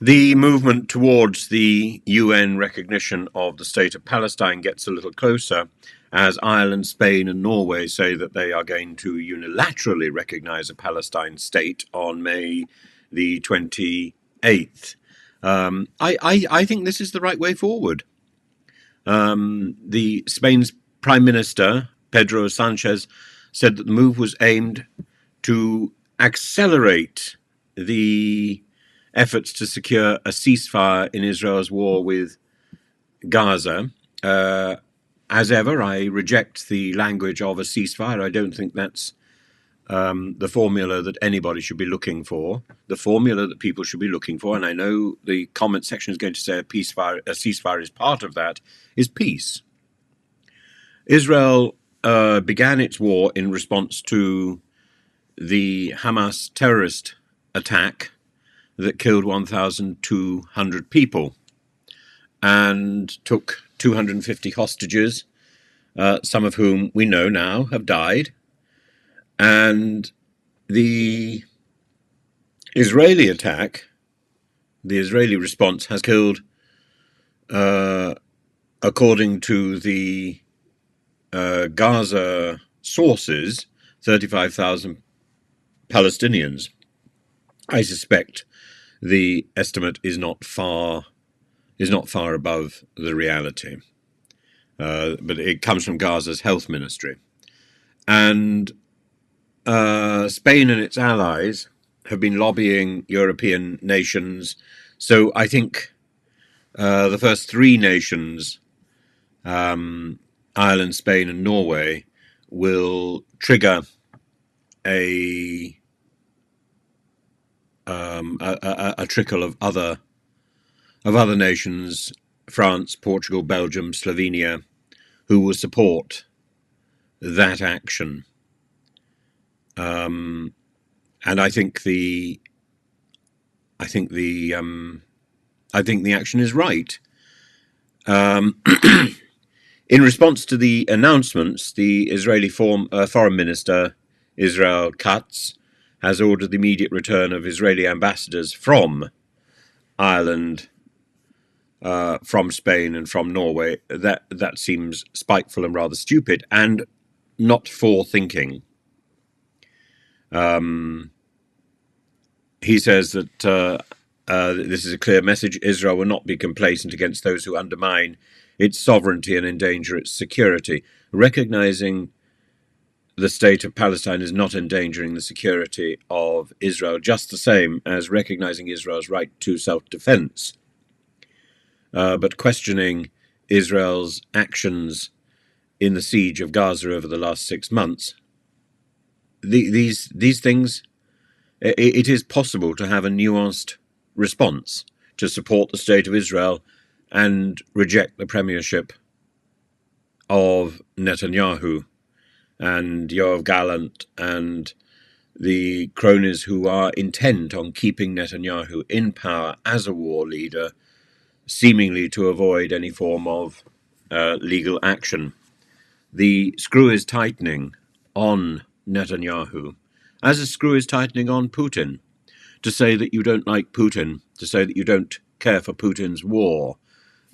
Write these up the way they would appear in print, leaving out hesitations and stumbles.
The movement towards the UN recognition of the state of Palestine gets a little closer as Ireland, Spain and Norway say that they are going to unilaterally recognize a Palestine state on May the 28th. I think this is the right way forward. The Spain's Prime Minister, Pedro Sanchez, said that the move was aimed to accelerate the efforts to secure a ceasefire in Israel's war with Gaza. As ever, I reject the language of a ceasefire. I don't think that's the formula that anybody should be looking for. The formula that people should be looking for, and I know the comment section is going to say a ceasefire is part of that, is peace. Israel began its war in response to the Hamas terrorist attack that killed 1,200 people and took 250 hostages, some of whom we know now have died. And the Israeli attack, the Israeli response, has killed, according to the Gaza sources, 35,000 Palestinians. I suspect the estimate is not far above the reality, but it comes from Gaza's health ministry. And Spain and its allies have been lobbying European nations. So I think the first three nations, Ireland, Spain and Norway, will trigger a trickle of other nations, France, Portugal, Belgium, Slovenia, who will support that action. And I think the action is right. In response to the announcements, the Israeli foreign minister, Israel Katz, has ordered the immediate return of Israeli ambassadors from Ireland, from Spain and from Norway. That seems spiteful and rather stupid and not forethinking. He says that this is a clear message. Israel will not be complacent against those who undermine its sovereignty and endanger its security. Recognizing the state of Palestine is not endangering the security of Israel, just the same as recognizing Israel's right to self-defense. But questioning Israel's actions in the siege of Gaza over the last 6 months, these things, it is possible to have a nuanced response to support the state of Israel and reject the premiership of Netanyahu and Yoav Gallant and the cronies who are intent on keeping Netanyahu in power as a war leader, seemingly to avoid any form of legal action. The screw is tightening on Netanyahu, as a screw is tightening on Putin. To say that you don't like Putin, to say that you don't care for Putin's war.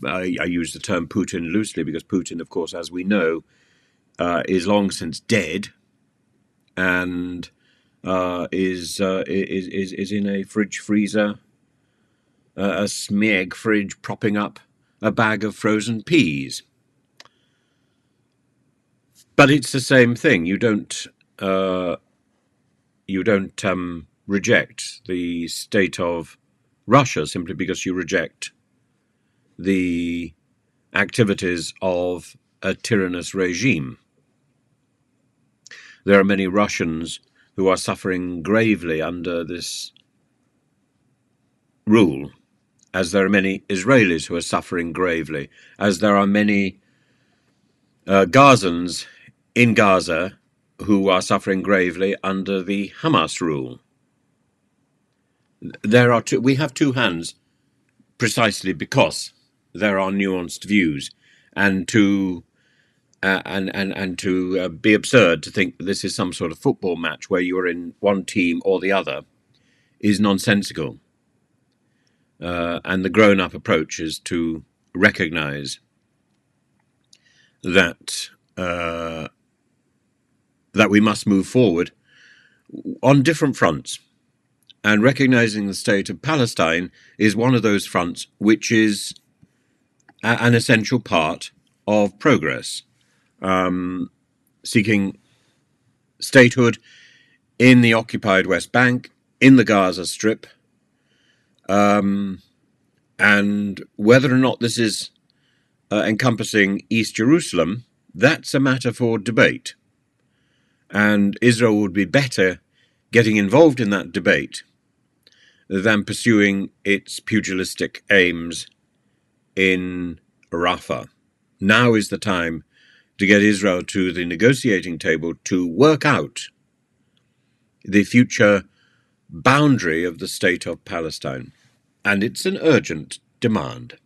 I use the term Putin loosely because Putin, of course, as we know, is long since dead, and is in a fridge freezer, a smeg fridge, propping up a bag of frozen peas. But it's the same thing. You don't reject the state of Russia simply because you reject the activities of a tyrannous regime. There are many Russians who are suffering gravely under this rule, as there are many Israelis who are suffering gravely, as there are many Gazans in Gaza who are suffering gravely under the Hamas rule. We have two hands precisely because there are nuanced views, and to be absurd to think that this is some sort of football match where you are in one team or the other is nonsensical. and the grown-up approach is to recognize that that we must move forward on different fronts. And recognizing the state of Palestine is one of those fronts which is an essential part of progress. Seeking statehood in the occupied West Bank, in the Gaza Strip, and whether or not this is encompassing East Jerusalem, that's a matter for debate. And Israel would be better getting involved in that debate than pursuing its pugilistic aims in Rafah. Now is the time to get Israel to the negotiating table to work out the future boundary of the state of Palestine. And it's an urgent demand.